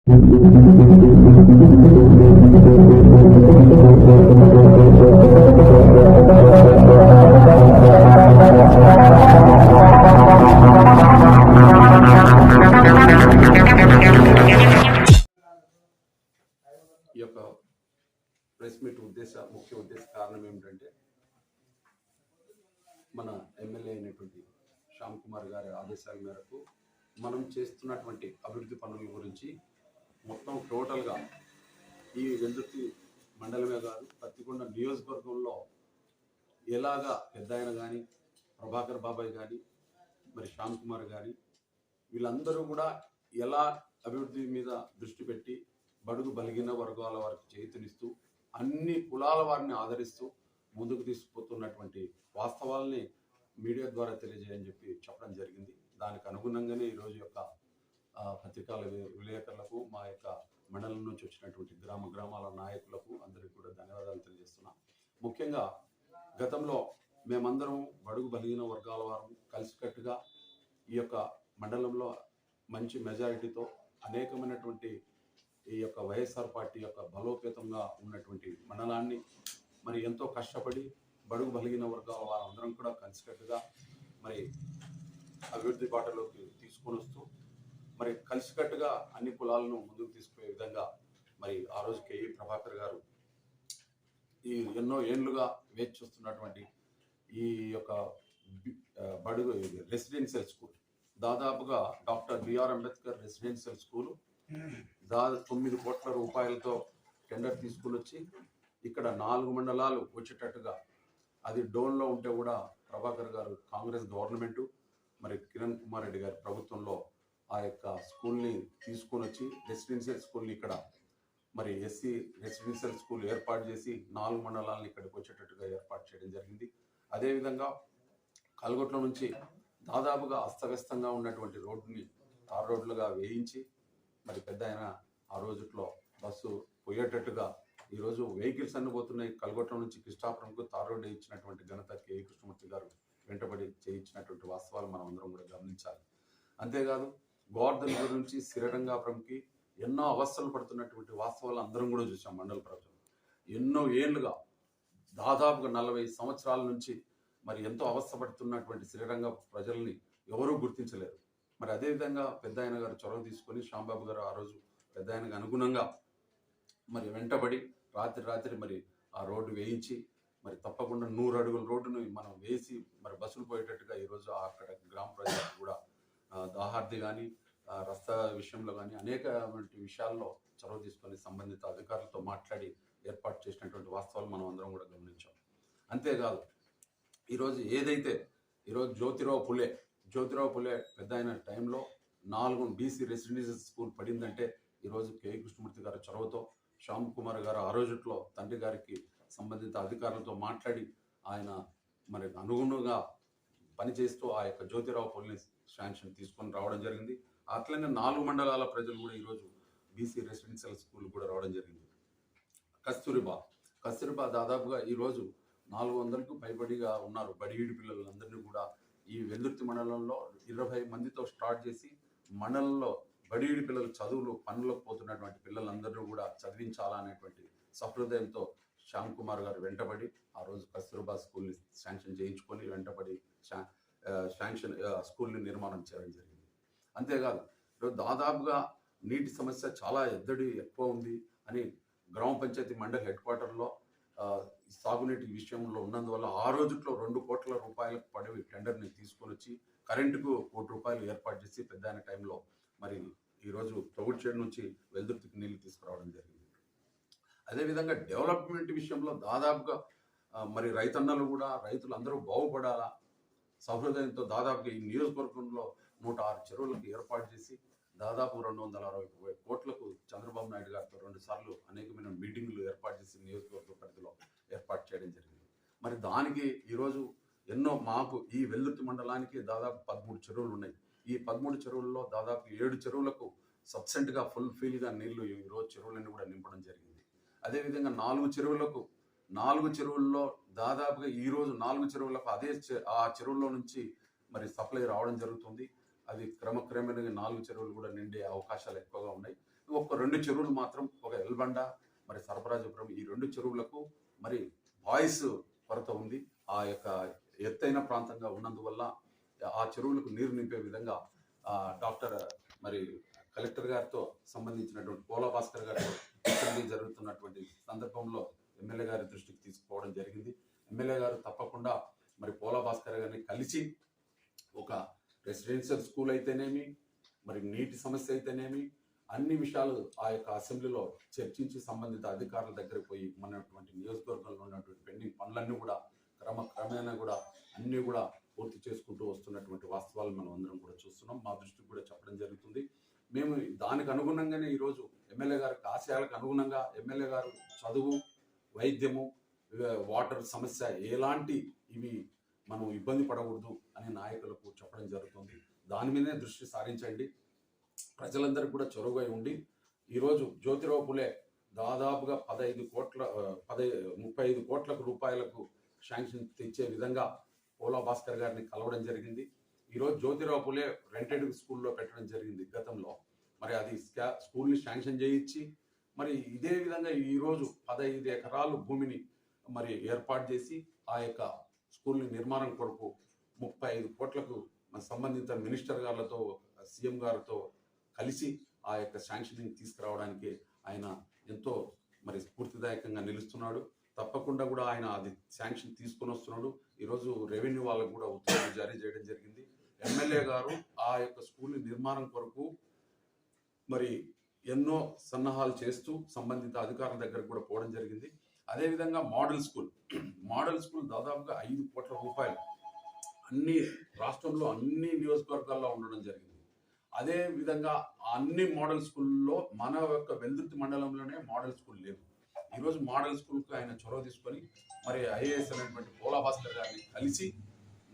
ఈ యొక్క press meet ముఖ్య ఉద్దేశ కారణం ఏమిటంటే, మన ఎమ్మెల్యే అయినటువంటి శ్యామ్ కుమార్ గారి ఆదేశాల మేరకు మనం చేస్తున్నటువంటి అభివృద్ధి పనుల గురించి మొత్తం టోటల్గా ఈ వెల్దుర్తి మండలమే కాదు, పత్తికొండ నియోజకవర్గంలో ఎలాగా పెద్ద ఆయన కానీ, ప్రభాకర్ బాబాయ్ కానీ, మరి శ్యామ్ కుమార్ కానీ, వీళ్ళందరూ కూడా ఎలా అభివృద్ధి మీద దృష్టి పెట్టి బడుగు బలిగిన వర్గాల వారికి చేతునిస్తూ అన్ని కులాల వారిని ఆదరిస్తూ ముందుకు తీసుకుపోతున్నటువంటి వాస్తవాల్ని మీడియా ద్వారా తెలియజేయని చెప్పడం జరిగింది. దానికి అనుగుణంగానే ఈరోజు యొక్క పత్రికల విలేకరులకు, మా యొక్క మండలం నుంచి వచ్చినటువంటి గ్రామాల నాయకులకు అందరికీ కూడా ధన్యవాదాలు తెలియజేస్తున్నాం. ముఖ్యంగా గతంలో మేమందరం బడుగు బలిగిన వర్గాల వారు కలిసికట్టుగా ఈ యొక్క మండలంలో మంచి మెజారిటీతో అనేకమైనటువంటి ఈ యొక్క వైఎస్ఆర్ పార్టీ యొక్క బలోపేతంగా ఉన్నటువంటి మండలాన్ని మరి ఎంతో కష్టపడి బడుగు బలిగిన వర్గాల వారందరం కూడా కలిసికట్టుగా మరి అభివృద్ధి బాటలోకి తీసుకొని వస్తూ మరి కలిసికట్టుగా అన్ని కులాలను ముందుకు తీసుకుపోయే విధంగా మరి ఆ రోజు కేఈ ప్రభాకర్ గారు ఈ ఎన్నో ఏళ్లుగా వేచి చూస్తున్నటువంటి ఈ యొక్క బడుగు రెసిడెన్షియల్ స్కూల్, దాదాపుగా doctor BR Ambedkar residential school 9 కోట్ల రూపాయలతో టెండర్ తీసుకుని వచ్చి ఇక్కడ 4 మండలాలు వచ్చేటట్టుగా, అది డోన్లో ఉంటే కూడా ప్రభాకర్ గారు కాంగ్రెస్ గవర్నమెంటు మరి కిరణ్ కుమార్ రెడ్డి గారి ప్రభుత్వంలో ఆ యొక్క స్కూల్ని తీసుకొని వచ్చి రెసిడెన్షియల్ స్కూల్ని ఇక్కడ మరి ఎస్సీ రెసిడెన్షియల్ స్కూల్ ఏర్పాటు చేసి 4 మండలాలను ఇక్కడికి వచ్చేటట్టుగా ఏర్పాటు చేయడం జరిగింది. అదేవిధంగా కల్గొట్ల నుంచి దాదాపుగా అస్తవ్యస్తంగా ఉన్నటువంటి రోడ్డుని తార్ రోడ్లుగా వేయించి మరి పెద్ద ఆయన ఆ రోజుట్లో బస్సు పోయేటట్టుగా ఈరోజు వెహికల్స్ అన్ని పోతున్నాయి. కల్గొట్ల నుంచి కృష్ణాపురంకు తార్ రోడ్డు ఇచ్చినటువంటి ఘనత కేఈ కృష్ణమూర్తి గారు వెంటబడి చేయించినటువంటి వాస్తవాలు మనం అందరం కూడా గమనించాలి. అంతేకాదు గోవర్ధన్ నుంచి శ్రీరంగాపురంకి ఎన్నో అవస్థలు పడుతున్నటువంటి వాస్తవాలు అందరం కూడా చూసాం. మండల ప్రజలు ఎన్నో ఏళ్ళుగా దాదాపుగా 40 సంవత్సరాల నుంచి మరి ఎంతో అవస్థ పడుతున్నటువంటి శ్రీరంగ ప్రజల్ని ఎవరూ గుర్తించలేరు. మరి అదేవిధంగా పెద్ద ఆయన గారు చొరవ తీసుకొని శ్యాంబాబు గారు ఆ రోజు పెద్ద ఆయనకు అనుగుణంగా మరి వెంటబడి రాత్రి మరి ఆ రోడ్డు వేయించి మరి తప్పకుండా 100 అడుగుల రోడ్డును మనం వేసి మరి బస్సులు పోయేటట్టుగా ఈరోజు అక్కడ గ్రామ ప్రజలకు కూడా దాహార్ది కానీ, రస్తా విషయంలో కానీ అనేక విషయాల్లో చొరవ తీసుకొని సంబంధిత అధికారులతో మాట్లాడి ఏర్పాటు చేసినటువంటి వాస్తవాలు మనం అందరం కూడా గమనించాం. అంతేకాదు ఈరోజు ఏదైతే ఈరోజు జ్యోతిరావు పులే పెద్ద అయిన టైంలో 4 బీసీ రెసిడెన్షియల్ స్కూల్ పడిందంటే ఈరోజు కేఈ కృష్ణమూర్తి గారి చొరవతో శ్యామ్ కుమార్ గారు ఆ రోజుట్లో తండ్రి గారికి సంబంధిత అధికారులతో మాట్లాడి ఆయన మరి అనుగుణంగా పనిచేస్తూ ఆ యొక్క జ్యోతిరావు పులే శాంక్షన్ తీసుకొని రావడం జరిగింది. అట్లనే 4 మండలాల ప్రజలు కూడా ఈరోజు బీసీ రెసిడెన్షియల్ స్కూల్ కూడా రావడం జరిగింది. కస్తూరిబా దాదాపుగా ఈరోజు 400కు పైబడిగా ఉన్నారు బడివీడి పిల్లలందరినీ కూడా ఈ వెల్దుర్తి మండలంలో 20 మందితో స్టార్ట్ చేసి మండలంలో బడివీడి పిల్లలు చదువులు పనులకు పోతున్నటువంటి పిల్లలందరినీ కూడా చదివించాలనేటువంటి సహృదయంతో శ్యామ్ కుమార్ గారు వెంటబడి ఆ రోజు కస్తూరిబా స్కూల్ని శాంక్షన్ చేయించుకొని వెంటబడి స్కూల్ని నిర్మాణం చేయడం జరిగింది. అంతేకాదు దాదాపుగా నీటి సమస్య చాలా ఎక్కువ ఉంది అని గ్రామ పంచాయతీ మండలి హెడ్ క్వార్టర్లో సాగునీటి విషయంలో ఉన్నందువల్ల ఆ రోజుట్లో 2 కోట్ల రూపాయలకు పడి టెండర్ని తీసుకొని వచ్చి కరెంటుకు 1 కోటి రూపాయలు ఏర్పాటు చేసి పెద్ద అయిన టైంలో మరి ఈరోజు తొగుడ్చేడు నుంచి వెల్దుర్తికి నీళ్లు తీసుకురావడం జరిగింది. అదేవిధంగా డెవలప్మెంట్ విషయంలో దాదాపుగా మరి రైతులు అందరూ బాగుపడాలా సహృదయంతో దాదాపుగా ఈ నియోజకవర్గంలో 106 చెరువులకు ఏర్పాటు చేసి దాదాపు 260 కోట్లకు చంద్రబాబు నాయుడు గారితో 2 సార్లు అనేకమైన మీటింగులు ఏర్పాటు చేసి నియోజకవర్గ పరిధిలో ఏర్పాటు చేయడం జరిగింది. మరి దానికి ఈరోజు మాకు ఈ వెల్దుర్తి మండలానికి దాదాపు 13 చెరువులు ఉన్నాయి. ఈ 13 చెరువుల్లో దాదాపు 7 చెరువులకు సబ్సెంట్గా ఫుల్ఫిల్గా నీళ్లు ఈరోజు చెరువులన్నీ కూడా నింపడం జరిగింది. అదేవిధంగా 4 చెరువుల్లో దాదాపుగా ఈరోజు 4 చెరువులకు ఆ చెరువుల్లో నుంచి మరి సప్లై రావడం జరుగుతుంది. అది క్రమక్రమేణా 4 చెరువులు కూడా నిండే అవకాశాలు ఎక్కువగా ఉన్నాయి. ఒక్కొక్క 2 చెరువులు మాత్రం ఒక ఎల్బండ మరి సరఫరాజపురం ఈ 2 చెరువులకు మరి బాయ్స్ కొరత ఉంది. ఆ యొక్క ఎత్తైన ప్రాంతంగా ఉన్నందువల్ల ఆ చెరువులకు నీరు నింపే విధంగా డాక్టర్ మరి కలెక్టర్ గారితో సంబంధించినటువంటి పోలా భాస్కర్ గారితో జరుగుతున్నటువంటి సందర్భంలో ఎమ్మెల్యే గారి దృష్టికి తీసుకుపోవడం జరిగింది. ఎమ్మెల్యే గారు తప్పకుండా మరి పోలా భాస్కర్ గారిని కలిసి ఒక రెసిడెన్షియల్ స్కూల్ అయితేనేమి మరి నీటి సమస్య అయితేనేమి అన్ని విషయాలు ఆ యొక్క అసెంబ్లీలో చర్చించి సంబంధిత అధికారుల దగ్గరికి పోయి మనటువంటి నియోజకవర్గంలో ఉన్నటువంటి పెండింగ్ పనులన్నీ కూడా క్రమేణా కూడా అన్నీ కూడా పూర్తి చేసుకుంటూ వస్తున్నటువంటి వాస్తవాలు మనం అందరం కూడా చూస్తున్నాం. మా దృష్టికి కూడా చెప్పడం జరుగుతుంది. మేము దానికి అనుగుణంగానే ఈరోజు ఎమ్మెల్యే గారికి ఆశయాలకు అనుగుణంగా ఎమ్మెల్యే గారు చదువు, వైద్యము, వాటర్ సమస్య ఎలాంటి ఇవి మనం ఇబ్బంది పడకూడదు అని నాయకులకు చెప్పడం జరుగుతుంది. దాని మీదనే దృష్టి సారించండి. ప్రజలందరూ కూడా చొరవై ఉండి ఈరోజు జ్యోతిరావు పులే దాదాపుగా 35 కోట్ల రూపాయలకు శాంక్షన్ తెచ్చే విధంగా పోలా భాస్కర్ గారిని కలవడం జరిగింది. ఈరోజు జ్యోతిరావు పులే రెంటెడ్ స్కూల్లో పెట్టడం జరిగింది గతంలో. మరి అది స్కూల్ని శాంక్షన్ చేయించి మరి ఇదే విధంగా ఈరోజు 15 ఎకరాలు భూమిని మరి ఏర్పాటు చేసి ఆ యొక్క స్కూల్ని నిర్మాణం కొరకు 35 కోట్లకు సంబంధిత మినిస్టర్ గారితో సీఎం గారితో కలిసి ఆ యొక్క శాంక్షనింగ్ తీసుకురావడానికి ఆయన ఎంతో మరి స్ఫూర్తిదాయకంగా నిలుస్తున్నాడు. తప్పకుండా కూడా ఆయన అది శాంక్షన్ తీసుకొని వస్తున్నాడు. ఈరోజు రెవెన్యూ వాళ్ళకు కూడా ఉత్తర్వులు జారీ చేయడం జరిగింది. ఎమ్మెల్యే గారు ఆ యొక్క స్కూల్ నిర్మాణం కొరకు మరి ఎన్నో సన్నాహాలు చేస్తూ సంబంధిత అధికారుల దగ్గర కూడా పోవడం జరిగింది. అదేవిధంగా మోడల్ స్కూల్ దాదాపుగా 5 కోట్ల రూపాయలు అన్ని రాష్ట్రంలో అన్ని నియోజకవర్గాల్లో ఉండడం జరిగింది. అదే విధంగా అన్ని మోడల్ స్కూల్లో మన యొక్క వెల్దుర్తి మండలంలోనే మోడల్ స్కూల్ లేదు. ఈరోజు మోడల్ స్కూల్కి ఆయన చొరవ తీసుకొని మరి ఐఏఎస్ అనేటువంటి పోలా భాస్కర్ గారిని కలిసి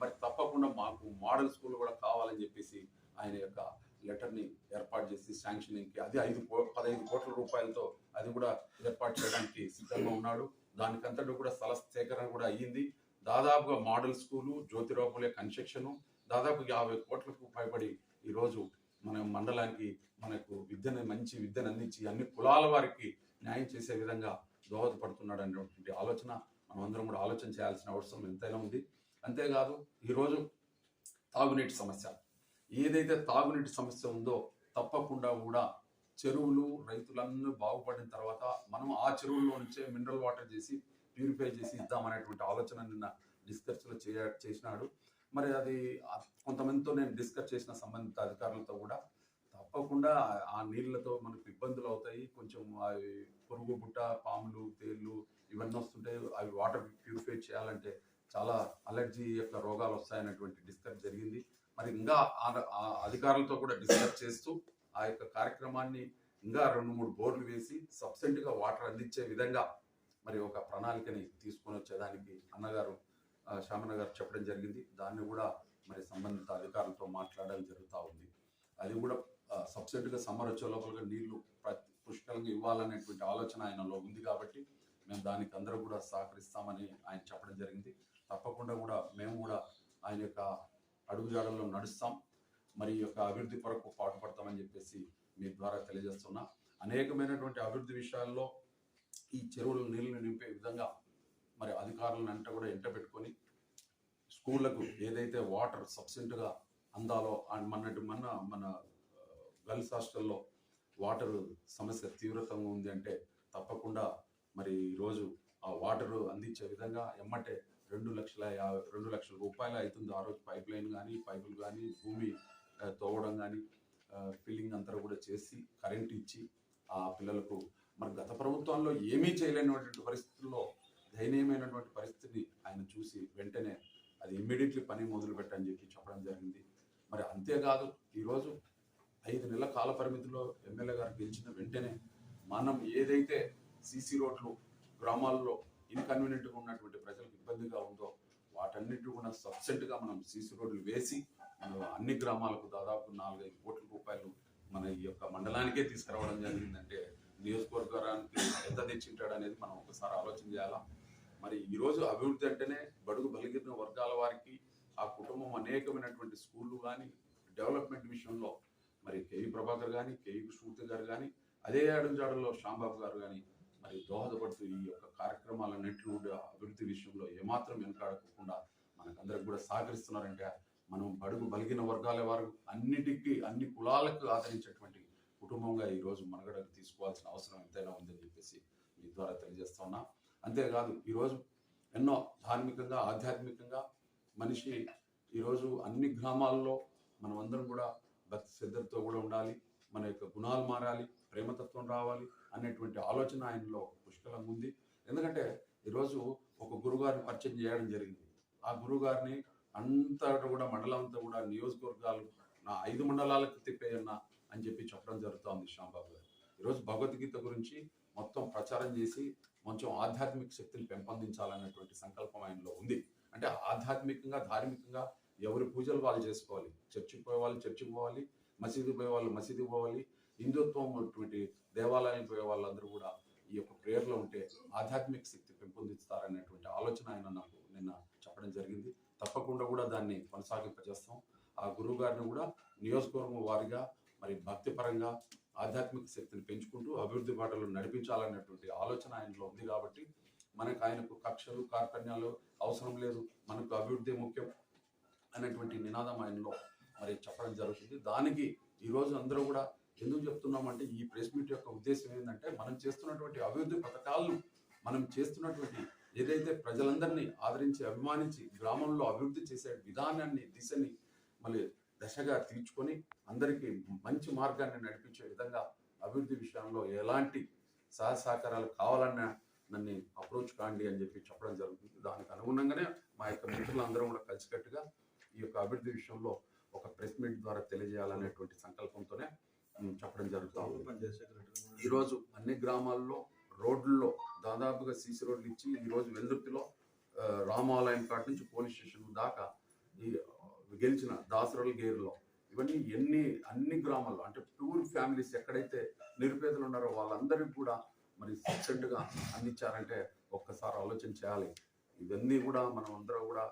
మరి తప్పకుండా మాకు మోడల్ స్కూల్ కూడా కావాలని చెప్పేసి ఆయన యొక్క లెటర్ని ఏర్పాటు చేసి శాంక్షనింగ్కి అది 15 కోట్ల రూపాయలతో అది కూడా ఏర్పాటు చేయడానికి సిద్ధంగా ఉన్నాడు. దానికంతటి కూడా స్థల సేకరణ కూడా అయ్యింది. దాదాపుగా model school, Jyotirao Phule construction దాదాపు 50 కోట్లకు పైబడి ఈరోజు మన మండలానికి మనకు మంచి విద్యను అందించి అన్ని కులాల వారికి న్యాయం చేసే విధంగా దోహదపడుతున్నాడు అనేటువంటి ఆలోచన మనం అందరం కూడా ఆలోచన చేయాల్సిన అవసరం ఎంతైనా ఉంది. అంతేకాదు ఈరోజు తాగునీటి సమస్య, ఏదైతే తాగునీటి సమస్య ఉందో తప్పకుండా కూడా చెరువులు రైతులన్నీ బాగుపడిన తర్వాత మనం ఆ చెరువుల్లో నుంచే మినరల్ వాటర్ చేసి ప్యూరిఫై చేసి ఇద్దామనేటువంటి ఆలోచన నిన్న డిస్కస్లో చేసినాడు. మరి అది కొంతమందితో నేను డిస్కస్ చేసిన సంబంధిత అధికారులతో కూడా తప్పకుండా ఆ నీళ్ళతో మనకు ఇబ్బందులు అవుతాయి. కొంచెం అవి పురుగు బుట్ట, పాములు, తేళ్ళు ఇవన్నీ వస్తుంటాయి. అవి వాటర్ ప్యూరిఫై చేయాలంటే చాలా అలర్జీ యొక్క రోగాలు వస్తాయనేటువంటి డిస్కస్ జరిగింది. మరి ఇంకా ఆ అధికారులతో కూడా డిస్కస్ చేస్తూ ఆ యొక్క కార్యక్రమాన్ని ఇంకా 2-3 బోర్లు వేసి సబ్సిడెంట్గా వాటర్ అందించే విధంగా మరి ఒక ప్రణాళికని తీసుకొని వచ్చేదానికి అన్నగారు శామన్న గారు చెప్పడం జరిగింది. దాన్ని కూడా మరి సంబంధిత అధికారులతో మాట్లాడడం జరుగుతూ ఉంది. అది కూడా సబ్సిడెంట్గా సమ్మర్ వచ్చే లోపలగా నీళ్లు పుష్కలంగా ఇవ్వాలనేటువంటి ఆలోచన ఆయనలో ఉంది కాబట్టి మేము దానికి అందరూ కూడా సహకరిస్తామని ఆయన చెప్పడం జరిగింది. తప్పకుండా కూడా మేము కూడా ఆయన యొక్క అడుగుజాడల్లో నడుస్తాం. మరి ఈ యొక్క అభివృద్ధి కొరకు పాటుపడతామని చెప్పేసి మీ ద్వారా తెలియజేస్తున్నా. అనేకమైనటువంటి అభివృద్ధి విషయాల్లో ఈ చెరువులు నీళ్ళని నింపే విధంగా మరి అధికారులను అంతా కూడా ఎంటబెట్టుకొని స్కూళ్లకు ఏదైతే వాటర్ సబ్సిడెంట్గా అందాలో మన గర్ల్స్ హాస్టల్లో వాటర్ సమస్య తీవ్రతంగా ఉంది అంటే తప్పకుండా మరి ఈరోజు ఆ వాటర్ అందించే విధంగా ఎమ్మటే 2 లక్షల రూపాయలు అవుతుంది. ఆ రోజు పైపులు కానీ భూమి తోవడం కానీ ఫిల్లింగ్ అంతా కూడా చేసి కరెంట్ ఇచ్చి ఆ పిల్లలకు మరి గత ప్రభుత్వంలో ఏమీ చేయలేనటువంటి పరిస్థితుల్లో దయనీయమైనటువంటి పరిస్థితిని ఆయన చూసి వెంటనే అది ఇమ్మీడియట్లీ పని మొదలు పెట్టని చెప్పడం జరిగింది. మరి అంతేకాదు ఈరోజు 5 నెలల కాల పరిమితిలో ఎమ్మెల్యే గారు గెలిచిన వెంటనే మనం ఏదైతే సీసీ రోడ్లు గ్రామాల్లో ఇన్కన్వీనియంట్గా ఉన్నటువంటి ప్రజలకు ఇబ్బందిగా ఉందో వాటన్నిటి కూడా సబ్సిడెంట్గా మనం సీసీ రోడ్లు వేసి అన్ని గ్రామాలకు దాదాపు 4-5 కోట్ల రూపాయలు మన ఈ యొక్క మండలానికే తీసుకురావడం జరిగిందంటే నియోజకవర్గానికి ఎంత తెచ్చింటాడు అనేది మనం ఒకసారి ఆలోచన చేయాలా. మరి ఈరోజు అభివృద్ధి అంటేనే బడుగు బలిగిన వర్గాల వారికి ఆ కుటుంబం అనేకమైనటువంటి స్కూళ్ళు కానీ డెవలప్మెంట్ విషయంలో మరి కేవీ ప్రభాకర్ కానీ కేవీ కృష్ణమూర్తి గారు కానీ అదే అడుగుజాడల్లో శ్యాంబాబు గారు కానీ మరి దోహదపడుతూ ఈ యొక్క కార్యక్రమాలన్నింటినీ కూడా అభివృద్ధి విషయంలో ఏమాత్రం వెనకాడకుండా మనకందరికి కూడా సహకరిస్తున్నారంటే మనం బడుగు బలిగిన వర్గాల వారు అన్నిటికీ అన్ని కులాలకు ఆదరించేటువంటి కుటుంబంగా ఈరోజు మనగడకు తీసుకోవాల్సిన అవసరం ఎంతైనా ఉందని చెప్పేసి మీ ద్వారా తెలియజేస్తా ఉన్నా. అంతేకాదు ఈరోజు ఎన్నో ధార్మికంగా ఆధ్యాత్మికంగా మనిషి ఈరోజు అన్ని గ్రామాల్లో మనమందరం కూడా భక్తి శ్రద్ధలతో కూడా ఉండాలి, మన యొక్క గుణాలు మారాలి, ప్రేమతత్వం రావాలి అనేటువంటి ఆలోచన ఆయనలో పుష్కలంగా ఉంది. ఎందుకంటే ఈరోజు ఒక గురుగారిని పరిచయం చేయడం జరిగింది. ఆ గురుగారిని అంతా కూడా మండలం అంతా కూడా నియోజకవర్గాలు నా 5 మండలాలకు తిప్పేయన్నా అని చెప్పడం జరుగుతుంది శ్యాంబాబు గారు. ఈరోజు భగవద్గీత గురించి మొత్తం ప్రచారం చేసి కొంచెం ఆధ్యాత్మిక శక్తిని పెంపొందించాలనేటువంటి సంకల్పం ఆయనలో ఉంది. అంటే ఆధ్యాత్మికంగా ధార్మికంగా ఎవరి పూజలు వాళ్ళు చేసుకోవాలి, చర్చికి పోయే వాళ్ళు చర్చికి పోవాలి, మసీదుకి పోయే వాళ్ళు మసీదుకి పోవాలి, హిందుత్వం అటువంటి దేవాలయానికి పోయే వాళ్ళందరూ కూడా ఈ యొక్క ప్రేయర్లో ఉంటే ఆధ్యాత్మిక శక్తి పెంపొందిస్తారనేటువంటి ఆలోచన ఆయన నాకు నిన్న చెప్పడం జరిగింది. తప్పకుండా కూడా దాన్ని కొనసాగింపజేస్తాం. ఆ గురువు గారిని కూడా నియోజకవర్గం వారిగా మరి భక్తిపరంగా ఆధ్యాత్మిక శక్తిని పెంచుకుంటూ అభివృద్ధి బాటలో నడిపించాలనేటువంటి ఆలోచన ఆయనలో ఉంది. కాబట్టి ఆయనకు కక్షలు కార్పణ్యాలు అవసరం లేదు, మనకు అభివృద్ధి ముఖ్యం అనేటువంటి నినాదం ఆయనలో మరి చెప్పడం జరుగుతుంది. దానికి ఈరోజు అందరూ కూడా ఎందుకు చెప్తున్నామంటే ఈ ప్రెస్ మీట్ యొక్క ఉద్దేశం ఏంటంటే మనం చేస్తున్నటువంటి అభివృద్ధి పథకాలను మనం చేస్తున్నటువంటి ఏదైతే ప్రజలందరినీ ఆదరించి అభిమానించి గ్రామంలో అభివృద్ధి చేసే విధానాన్ని దిశని మళ్ళీ దశగా తీర్చుకొని అందరికీ మంచి మార్గాన్ని నడిపించే విధంగా అభివృద్ధి విషయంలో ఎలాంటి సహకారాలు కావాలన్నా నన్ను అప్రోచ్ కాండి అని చెప్పడం జరుగుతుంది. దానికి అనుగుణంగానే మా యొక్క మిత్రులందరూ కూడా కలిసికట్టుగా ఈ యొక్క అభివృద్ధి విషయంలో ఒక ప్రెస్ మీట్ ద్వారా తెలియజేయాలనేటువంటి సంకల్పంతోనే చెప్పడం జరుగుతుంది. ఈరోజు అన్ని గ్రామాల్లో రోడ్లలో దాదాపుగా సీసీ రోడ్లు ఇచ్చి ఈరోజు వెల్దుర్తిలో రామాలయం కాటి నుంచి పోలీస్ స్టేషన్ దాకా ఈ గెలిచిన దాసరల్ గేర్లో ఇవన్నీ అన్ని గ్రామాల్లో అంటే పూర్ ఫ్యామిలీస్ ఎక్కడైతే నిరుపేదలు ఉన్నారో వాళ్ళందరికీ కూడా మరి సబ్సిడీగా అందించారంటే ఒక్కసారి ఆలోచన చేయాలి. ఇవన్నీ కూడా మనం అందరూ కూడా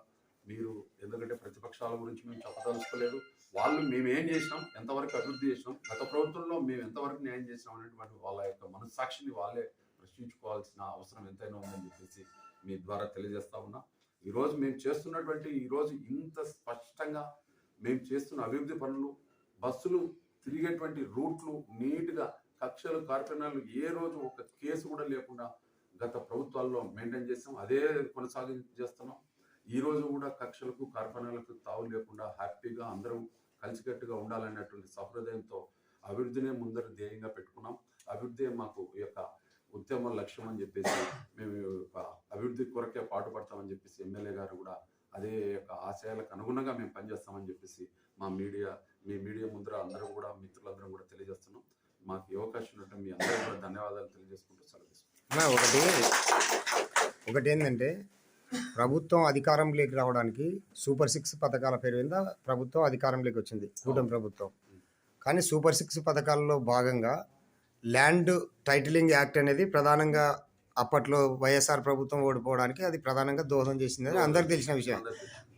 మీరు ఎందుకంటే ప్రతిపక్షాల గురించి మేము చెప్పదలుచుకోలేదు, వాళ్ళు మేము ఏం చేసినాం, ఎంతవరకు అభివృద్ధి చేసినాం, గత ప్రభుత్వంలో మేము ఎంతవరకు న్యాయం చేసినాం అనేటువంటి వాళ్ళ యొక్క మనస్సాక్షిని వాళ్ళే ప్రశ్నించుకోవాల్సిన అవసరం ఎంతైనా ఉందని చెప్పేసి మీ ద్వారా తెలియజేస్తా ఉన్నా. ఈరోజు మేము చేస్తున్నటువంటి ఈరోజు ఇంత స్పష్టంగా మేము చేస్తున్న అభివృద్ధి పనులు, బస్సులు తిరిగేటువంటి రూట్లు నీట్గా కక్షలు కార్పణ్యాలు ఏ రోజు ఒక కేసు కూడా లేకుండా గత ప్రభుత్వాల్లో మెయింటైన్ చేస్తాం, అదే కొనసాగించేస్తున్నాం. ఈ రోజు కూడా కక్షలకు కార్పణ్యాలకు తావు లేకుండా హ్యాపీగా అందరం కలిసికట్టుగా ఉండాలనేటువంటి సహృదయంతో అభివృద్ధినే ముందర ధ్యేయంగా పెట్టుకున్నాం. అభివృద్ధి మాకు ఈ యొక్క ఉద్యమ లక్ష్యం అని చెప్పేసి మేము అభివృద్ధి కొరకే పాటుపడతామని చెప్పేసి ఎమ్మెల్యే గారు కూడా అదే యొక్క ఆశయాలకు అనుగుణంగా మేము పనిచేస్తామని చెప్పేసి మీ మీడియా ముందర అందరం కూడా మిత్రులందరం కూడా తెలియజేస్తున్నాం. మాకు ఈ అవకాశం ఉన్నట్టు మీ అందరూ కూడా ధన్యవాదాలు తెలియజేసుకుంటూ సెలవు. ఒకటి ఏంటంటే ప్రభుత్వం అధికారంలోకి రావడానికి సూపర్ 6 పథకాల పేరు మీద ప్రభుత్వం అధికారంలోకి వచ్చింది, కూటమి ప్రభుత్వం. కానీ సూపర్ 6 పథకాల్లో భాగంగా ల్యాండ్ టైటిలింగ్ యాక్ట్ అనేది ప్రధానంగా అప్పట్లో వైఎస్ఆర్ ప్రభుత్వం ఓడిపోవడానికి అది ప్రధానంగా దోహదం చేసిందని అందరికి తెలిసిన విషయం.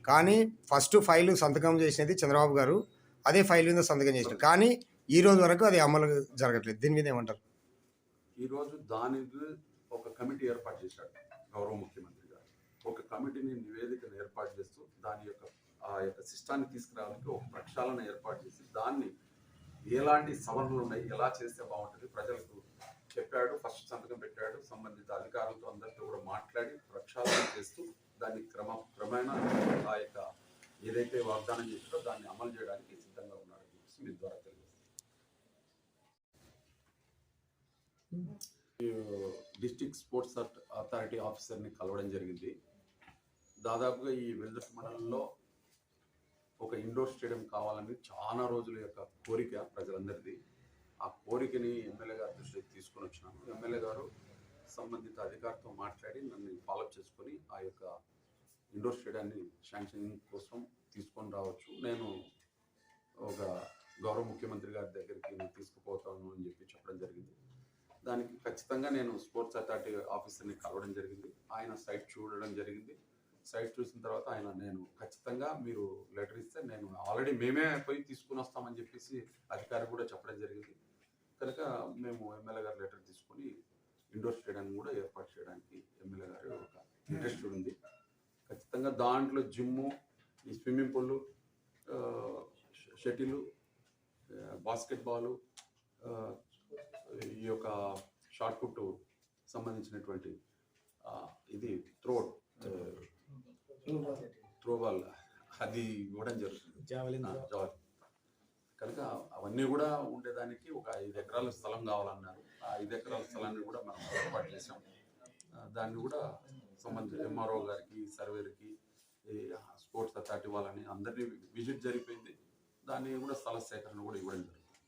కానీ ఫస్ట్ ఫైల్ సంతకం చేసినది చంద్రబాబు గారు, అదే ఫైల్ మీద సంతకం చేసినారు. కానీ ఈ రోజు వరకు అది అమలు జరగట్లేదు. దీని మీద ఏమంటారు? ఈరోజు దానికి ఒక కమిటీ ఏర్పాటు చేశాడు గౌరవ ముఖ్యమంత్రి గారు. ఒక కమిటీని నివేదికను ఏర్పాటు చేస్తూ ఆ యొక్క సిస్టాన్ని తీసుకురావడానికి ఒక ప్రక్షాళన ఏర్పాటు చేసి దాన్ని ఎలాంటి సవరణలు ఉన్నాయి, ఎలా చేస్తే బాగుంటుంది ప్రజలకు చెప్పాడు. ఫస్ట్ సంతకం పెట్టాడు, సంబంధిత అధికారులతో అందరితో కూడా మాట్లాడి ప్రక్షాళన చేస్తూ దాన్ని క్రమేణా ఆ యొక్క ఏదైతే వాగ్దానం చేశారో దాన్ని అమలు చేయడానికి సిద్ధంగా ఉన్నారని చెప్పేసి మీ ద్వారా తెలియజేస్తాను. డిస్ట్రిక్ట్ స్పోర్ట్స్ అథారిటీ ఆఫీసర్ని కలవడం జరిగింది. దాదాపుగా ఈ వెల్దుర్తి మండలంలో ఒక ఇండోర్ స్టేడియం కావాలని చాలా రోజుల యొక్క కోరిక ప్రజలందరిది. ఆ కోరికని ఎమ్మెల్యే గారి దృష్టికి తీసుకొని వచ్చినాను. ఎమ్మెల్యే గారు సంబంధిత అధికారితో మాట్లాడి నన్ను ఫాలోఅప్ చేసుకొని ఆ యొక్క ఇండోర్ స్టేడియాన్ని శాంక్షనింగ్ కోసం తీసుకొని రావచ్చు, నేను ఒక గౌరవ ముఖ్యమంత్రి గారి దగ్గరికి నేను తీసుకుపోతాను అని చెప్పడం జరిగింది. దానికి ఖచ్చితంగా నేను స్పోర్ట్స్ అథారిటీ ఆఫీసర్ని కలవడం జరిగింది. ఆయన సైట్ చూడడం జరిగింది. సైట్ చూసిన తర్వాత నేను ఖచ్చితంగా మీరు లెటర్ ఇస్తే నేను ఆల్రెడీ మేమే పోయి తీసుకుని వస్తామని చెప్పేసి అధికారి కూడా చెప్పడం జరిగింది. కనుక మేము ఎమ్మెల్యే గారు లెటర్ తీసుకొని ఇండోర్ స్టేడియం కూడా ఏర్పాటు చేయడానికి ఎమ్మెల్యే గారు ఒక ఇంట్రెస్ట్ ఉంది. ఖచ్చితంగా దాంట్లో జిమ్ము, ఈ స్విమ్మింగ్ పూల్, షటిలు, బాస్కెట్బాలు, ఈ యొక్క షార్ట్ పుట్ సంబంధించినటువంటి ఇది త్రోబాల్ అది ఇవ్వడం జరుగుతుంది, జావలిన్. కనుక అవన్నీ కూడా ఉండేదానికి ఒక 5 ఎకరాల స్థలం కావాలన్నారు. ఆ 5 ఎకరాల స్థలాన్ని కూడా మనం ఏర్పాటు చేసాం. దాన్ని కూడా సంబంధించిన ఎంఆర్ఓ గారికి, సర్వేర్కి, స్పోర్ట్స్ అథారిటీ వాళ్ళని అందరినీ విజిట్ జరిగిపోయింది. దాన్ని కూడా స్థల సేకరణ కూడా ఇవ్వడం జరుగుతుంది.